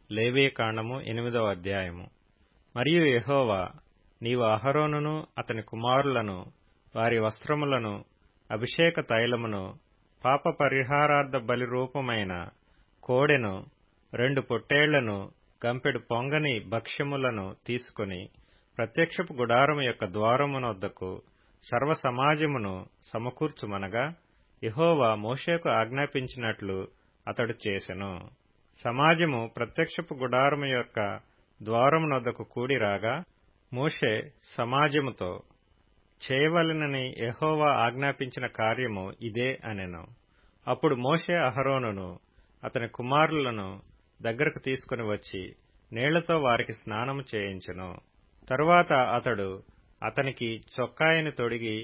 లేవీకాండము 8వ అధ్యాయము. మరియు యెహోవా, నీవు అహరోనును అతని కుమారులను, వారి వస్త్రములను, అభిషేక తైలమును, పాప పరిహారార్థ బలి రూపమైన కోడెను, 2 పొట్టేళ్లను, గంపెడు పొంగని భక్ష్యములను తీసుకుని ప్రత్యక్షపు గుడారము యొక్క ద్వారమునొద్దకు సర్వ సమాజమును సమకూర్చుమనగా, యెహోవా మోషేకు ఆజ్ఞాపించినట్లు అతడు చేసెను. సమాజము ప్రత్యక్షపు గుడారము యొక్క ద్వారమునొద్దకు కూడిరాగా, మోషే సమాజముతో, చేయవలెనని యెహోవా ఆజ్ఞాపించిన కార్యము ఇదే అనెను. అప్పుడు మోషే అహరోనును అతని కుమారులను దగ్గరకు తీసుకుని వచ్చి నీళ్లతో వారికి స్నానము చేయించెను. తరువాత అతడు అతనికి చొక్కాయిని తొడిగి,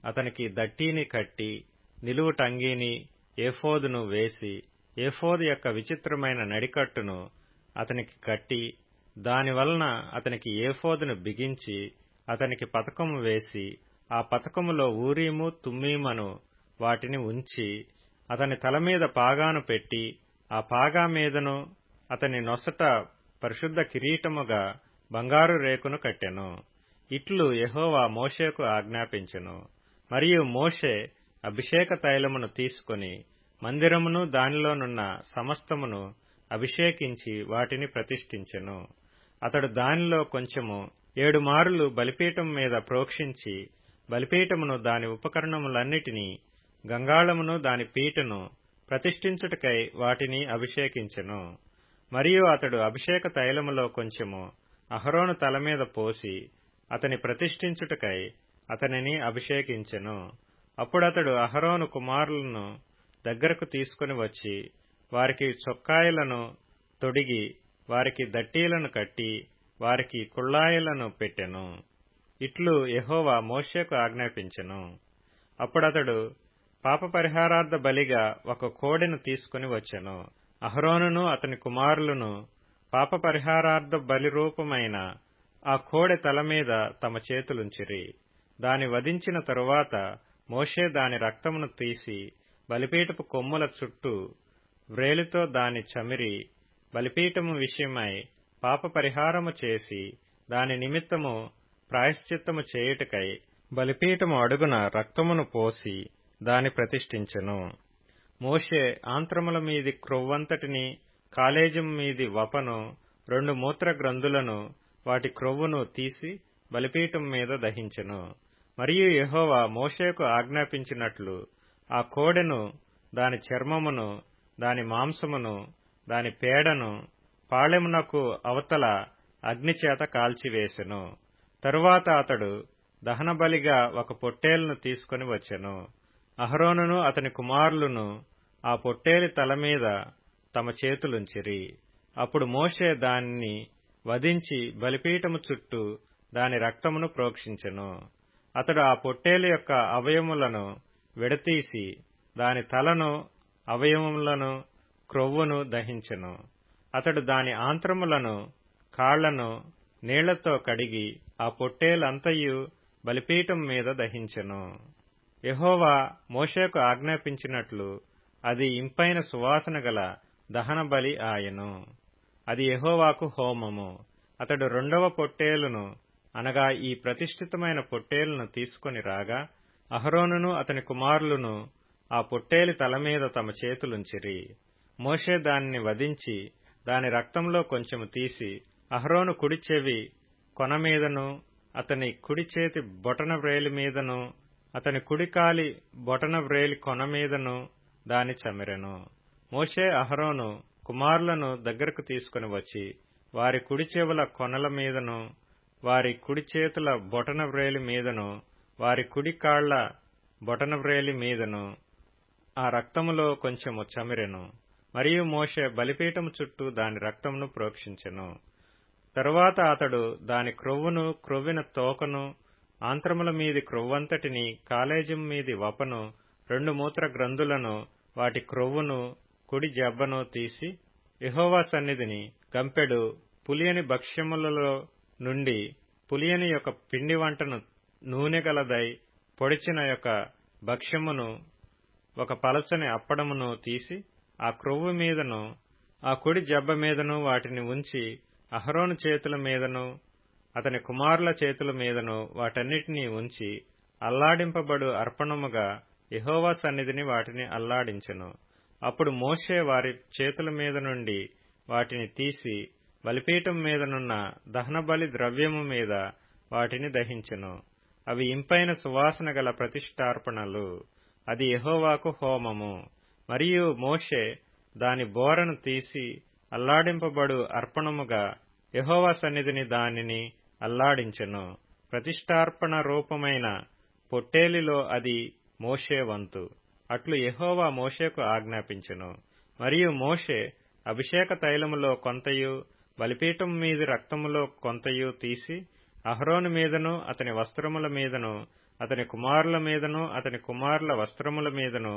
అతనికి దట్టీని కట్టి, నిలువు టంగీని, ఏఫోదును వేసి, ఏఫోదు యొక్క విచిత్రమైన నడికట్టును అతనికి కట్టి, దానివలన అతనికి ఏఫోదును బిగించి, అతనికి పతకము వేసి, ఆ పతకములో ఊరీము తుమ్మీమను వాటిని ఉంచి, అతని తల మీద పాగాను పెట్టి, ఆ పాగా మీదను అతని నొసట పరిశుద్ధ కిరీటముగా బంగారు రేకును కట్టెను. ఇట్లు యెహోవా మోషేకు ఆజ్ఞాపించెను. మరియు మోషే అభిషేక తైలమును తీసుకుని మందిరమును దానిలోనున్న సమస్తమును అభిషేకించి వాటిని ప్రతిష్ఠించెను. అతడు దానిలో కొంచెము 7 మారులు బలిపీఠం మీద ప్రోక్షించి, బలిపీఠమును దాని ఉపకరణములన్నిటినీ, గంగాళమును దాని పీటను ప్రతిష్ఠించుటకై వాటిని అభిషేకించెను. మరియు అతడు అభిషేక తైలములో కొంచెము అహరోను తల మీద పోసి, అతని ప్రతిష్ఠించుటకై అతనిని అభిషేకించెను. అప్పుడతడు అహరోను కుమారులను దగ్గరకు తీసుకుని వచ్చి, వారికి చొక్కాయిలను తొడిగి, వారికి దట్టీలను కట్టి, వారికి కుళ్ళాయిలను పెట్టెను. ఇట్లు యెహోవా మోషేకు ఆజ్ఞాపించెను. అప్పుడతడు పాప పరిహారార్థ బలిగా ఒక కోడెను తీసుకుని వచ్చెను. అహరోనును అతని కుమారులను పాప పరిహారార్థ బలి రూపమైన ఆ కోడె తల మీద తమ చేతులుంచిరి. దాని వధించిన తరువాత మోషే దాని రక్తమును తీసి బలిపీఠపు కొమ్ముల చుట్టూ వ్రేలితో దాని చమిరి, బలిపీఠము విషయమై పాప పరిహారము చేసి, దాని నిమిత్తము ప్రాయశ్చిత్తము చేయుటకై బలిపీఠము అడుగున రక్తమును పోసి దాని ప్రతిష్ఠించెను. మోషే ఆంత్రముల మీది క్రొవ్వంతటిని, కాలేజము మీది వపను, 2 మూత్ర గ్రంథులను, వాటి క్రొవ్వును తీసి బలిపీఠం మీద దహించెను. మరియు యెహోవా మోషేకు ఆజ్ఞాపించినట్లు ఆ కోడెను, దాని చర్మమును, దాని మాంసమును, దాని పేడను పాళెమునకు అవతల అగ్నిచేత కాల్చివేసెను. తరువాత అతడు దహనబలిగా ఒక పొట్టేలును తీసుకుని వచ్చెను. అహరోనును అతని కుమారులను ఆ పొట్టేలి తల మీద తమ చేతులుంచిరి. అప్పుడు మోషే దానిని వధించి బలిపీఠము చుట్టూ దాని రక్తమును ప్రోక్షించెను. అతడు ఆ పొట్టేలు యొక్క అవయములను విడతీసి, దాని తలను, అవయవములను, క్రొవ్వును దహించెను. అతడు దాని ఆంత్రములను, కాళ్లను నీళ్లతో కడిగి ఆ పొట్టేలంతయు బలిపీఠం మీద దహించెను. యెహోవా మోషేకు ఆజ్ఞాపించినట్లు అది ఇంపైన సువాసన గల దహన బలి ఆయెను. అది యెహోవాకు హోమము. అతడు 2వ పొట్టేలును, అనగా ఈ ప్రతిష్ఠితమైన పొట్టేలును తీసుకొని రాగా, అహరోనును అతని కుమారులను ఆ పొట్టేలి తల మీద తమ చేతులుంచిరి. మోషే దానిని వధించి, దాని రక్తంలో కొంచెము తీసి అహరోను కుడి చెవి కొన మీదను, అతని కుడి చేతి బొటన వ్రేలి మీదను, అతని కుడికాలి బొటన వ్రేలి కొన మీదను దాని చమిరెను. మోషే అహరోను కుమారులను దగ్గరకు తీసుకుని వచ్చి, వారి కుడి చెవుల కొనల మీదను, వారి కుడి చేతుల బొటన వ్రేలి మీదను, వారి కుడి కాళ్ల బొటన వ్రేలి మీదను ఆ రక్తములో కొంచెము చమిరెను. మరియు మోషే బలిపీఠము చుట్టూ దాని రక్తమును ప్రోక్షించెను. తరువాత అతడు దాని క్రొవ్వును, క్రొవ్విన తోకను, ఆంత్రముల మీది క్రొవ్వంతటిని, కాలేజము మీది వపను, 2 మూత్ర గ్రంథులను, వాటి క్రొవ్వును, కుడి జబ్బను తీసి యెహోవా సన్నిధిని గంపెడు పులియని భక్ష్యములలో నుండి పులియని యొక్క పిండి వంటను, నూనె గలదై పొడిచిన యొక్క భక్ష్యమును, ఒక పలచని అప్పడమును తీసి ఆ క్రొవ్వు మీదను, ఆ కుడి జబ్బ మీదను వాటిని ఉంచి అహరోను చేతుల మీదను అతని కుమారుల చేతుల మీదను వాటన్నిటినీ ఉంచి అల్లాడింపబడు అర్పణముగా యెహోవా సన్నిధిని వాటిని అల్లాడించెను. అప్పుడు మోషే వారి చేతుల మీద నుండి వాటిని తీసి బలిపీఠం మీదనున్న దహనబలి ద్రవ్యము మీద వాటిని దహించెను. అవి ఇంపైన సువాసన గల ప్రతిష్ఠార్పణలు. అది యెహోవాకు హోమము. మరియు మోషే దాని బోరను తీసి అల్లాడింపబడు అర్పణముగా యెహోవా సన్నిధిని దానిని అల్లాడించెను. ప్రతిష్ఠార్పణ రూపమైన పొట్టేలిలో అది మోషే వంతు. అట్లు యెహోవా మోషేకు ఆజ్ఞాపించెను. మరియు మోషే అభిషేక తైలములో కొంతయు బలిపీఠం మీది రక్తములో కొంతయు తీసి అహరోను మీదను అతని వస్త్రముల మీదను అతని కుమారుల మీదను అతని కుమారుల వస్త్రముల మీదను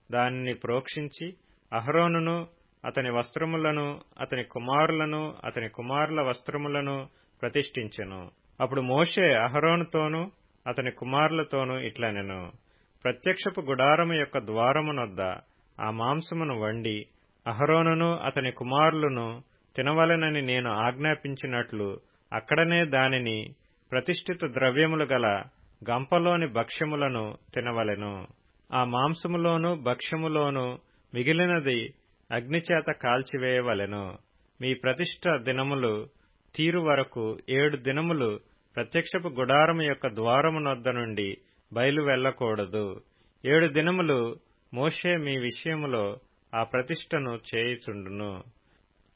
దానిని ప్రోక్షించి అహరోనును అతని వస్త్రములను అతని కుమారులను అతని కుమారుల వస్త్రములను ప్రతిష్ఠించెను. అప్పుడు మోషే అహరోనుతోనూ అతని కుమారులతోనూ ఇట్లనెను, ప్రత్యక్షపు గుడారము యొక్క ద్వారమునొద్ద ఆ మాంసమును వండి అహరోనును అతని కుమారులను తినవలెనని నేను ఆజ్ఞాపించినట్లు అక్కడనే దానిని ప్రతిష్ఠిత ద్రవ్యములు గల గంపలోని భక్ష్యములను తినవలెను. ఆ మాంసములోను భక్ష్యములోను మిగిలినది అగ్నిచేత కాల్చివేయవలెను. మీ ప్రతిష్ఠ దినములు తీరు వరకు 7 దినములు ప్రత్యక్షపు గుడారము యొక్క ద్వారమునొద్ద నుండి బయలు వెళ్లకూడదు. 7 దినములు మోషే మీ విషయములో ఆ ప్రతిష్ఠను చేయుచుండును.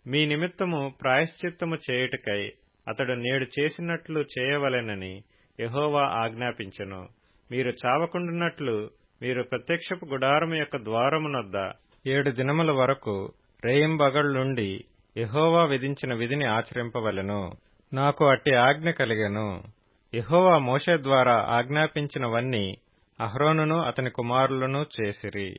మీ నిమిత్తము ప్రాయశ్చిత్తము చేయుటకై అతడు నేడు చేసినట్లు చేయవలెనని యెహోవా ఆజ్ఞాపించెను. మీరు చావకుండునట్లు మీరు ప్రత్యక్షపు గుడారము యొక్క ద్వారమునొద్ద 7 దినముల వరకు రేయింబగళ్లుండి యెహోవా విధించిన విధిని ఆచరింపవలెను. నాకు అట్టి ఆజ్ఞ కలిగెను. యెహోవా మోషే ద్వారా ఆజ్ఞాపించినవన్నీ అహరోనును అతని కుమారులను చేసిరి.